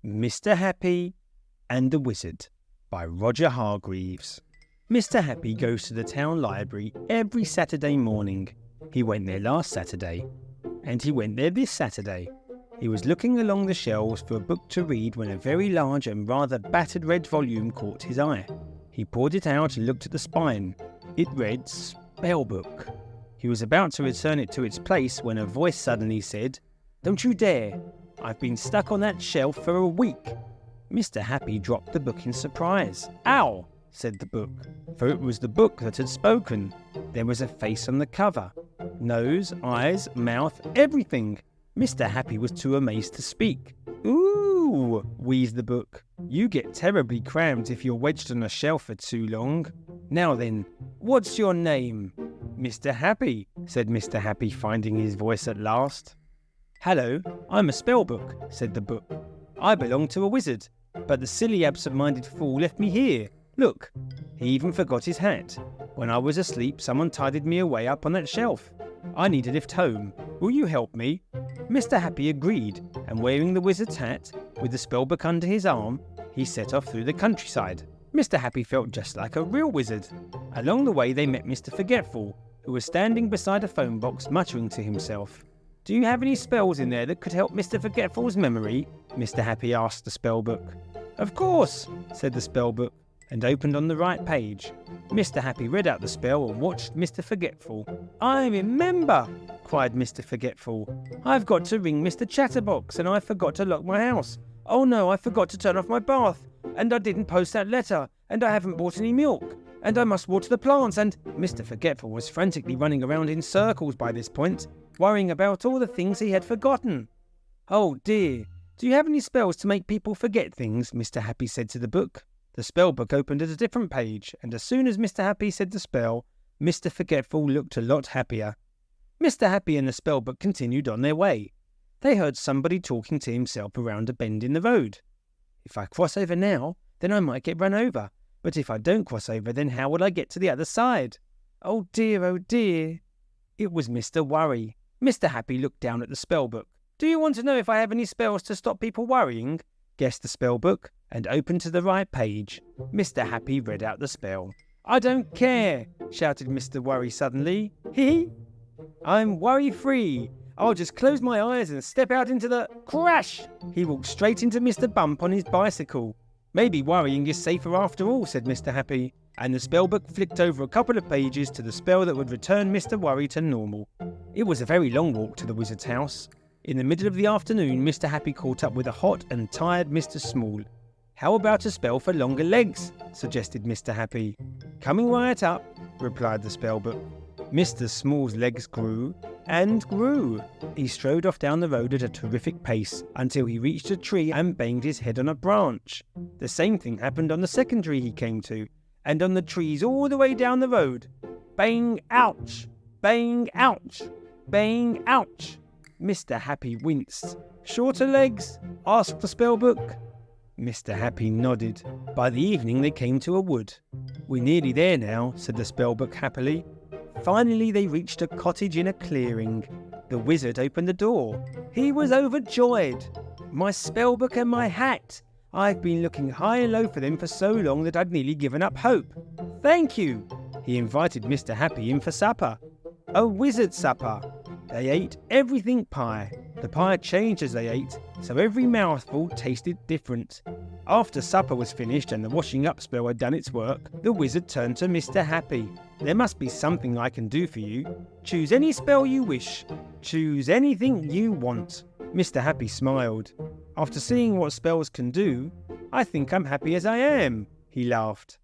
Mr Happy and the Wizard by Roger Hargreaves. Mr Happy goes to the town library every Saturday morning. He went there last Saturday, and he went there this Saturday. He was looking along the shelves for a book to read when a very large and rather battered red volume caught his eye. He poured it out and looked at the spine. It read Spellbook. He was about to return it to its place when a voice suddenly said, "Don't you dare! I've been stuck on that shelf for a week." Mr Happy dropped the book in surprise. "Ow!" said the book, for it was the book that had spoken. There was a face on the cover. Nose, eyes, mouth, everything. Mr Happy was too amazed to speak. "Ooh," wheezed the book. "You get terribly cramped if you're wedged on a shelf for too long. Now then, what's your name?" "Mr Happy," said Mr Happy, finding his voice at last. "Hello, I'm a Spellbook," said the book. "I belong to a wizard, but the silly absent-minded fool left me here. Look, he even forgot his hat. When I was asleep, someone tidied me away up on that shelf. I need a lift home. Will you help me?" Mr Happy agreed, and wearing the wizard's hat, with the Spellbook under his arm, he set off through the countryside. Mr Happy felt just like a real wizard. Along the way they met Mr Forgetful, who was standing beside a phone box muttering to himself. "Do you have any spells in there that could help Mr Forgetful's memory?" Mr Happy asked the Spellbook. "Of course," said the Spellbook, and opened on the right page. Mr Happy read out the spell and watched Mr Forgetful. "I remember!" cried Mr Forgetful. "I've got to ring Mr Chatterbox, and I forgot to lock my house. Oh no, I forgot to turn off my bath, and I didn't post that letter, and I haven't bought any milk, and I must water the plants, and..." Mr Forgetful was frantically running around in circles by this point, worrying about all the things he had forgotten. "Oh dear, do you have any spells to make people forget things?" Mr Happy said to the book. The Spellbook opened at a different page, and as soon as Mr Happy said the spell, Mr Forgetful looked a lot happier. Mr Happy and the Spellbook continued on their way. They heard somebody talking to himself around a bend in the road. "If I cross over now, then I might get run over. But if I don't cross over, then how will I get to the other side? Oh dear, oh dear." It was Mr Worry. Mr Happy looked down at the Spellbook. "Do you want to know if I have any spells to stop people worrying?" guessed the Spellbook, and opened to the right page. Mr Happy read out the spell. "I don't care," shouted Mr Worry suddenly. "Hee! I'm WorryFree. I'll just close my eyes and step out into the..." Crash! He walked straight into Mr Bump on his bicycle. "Maybe worrying is safer after all," said Mr Happy, and the Spellbook flicked over a couple of pages to the spell that would return Mr Worry to normal. It was a very long walk to the wizard's house. In the middle of the afternoon, Mr Happy caught up with a hot and tired Mr Small. "How about a spell for longer legs?" suggested Mr Happy. "Coming right up," replied the Spellbook. Mr Small's legs grew and grew. He strode off down the road at a terrific pace until he reached a tree and banged his head on a branch. The same thing happened on the second tree he came to, and on the trees all the way down the road. Bang, ouch! Bang, ouch! Bang, ouch! Mr Happy winced. "Shorter legs?" asked the Spellbook. Mr Happy nodded. By the evening they came to a wood. "We're nearly there now," said the Spellbook happily. Finally they reached a cottage in a clearing. The wizard opened the door. He was overjoyed. "My Spellbook and my hat! I've been looking high and low for them for so long that I'd nearly given up hope. Thank you." He invited Mr Happy in for supper. A wizard supper. They ate everything pie. The pie changed as they ate, so every mouthful tasted different. After supper was finished and the washing up spell had done its work, the wizard turned to Mr Happy. "There must be something I can do for you. Choose any spell you wish. Choose anything you want." Mr Happy smiled. "After seeing what spells can do, I think I'm happy as I am," he laughed.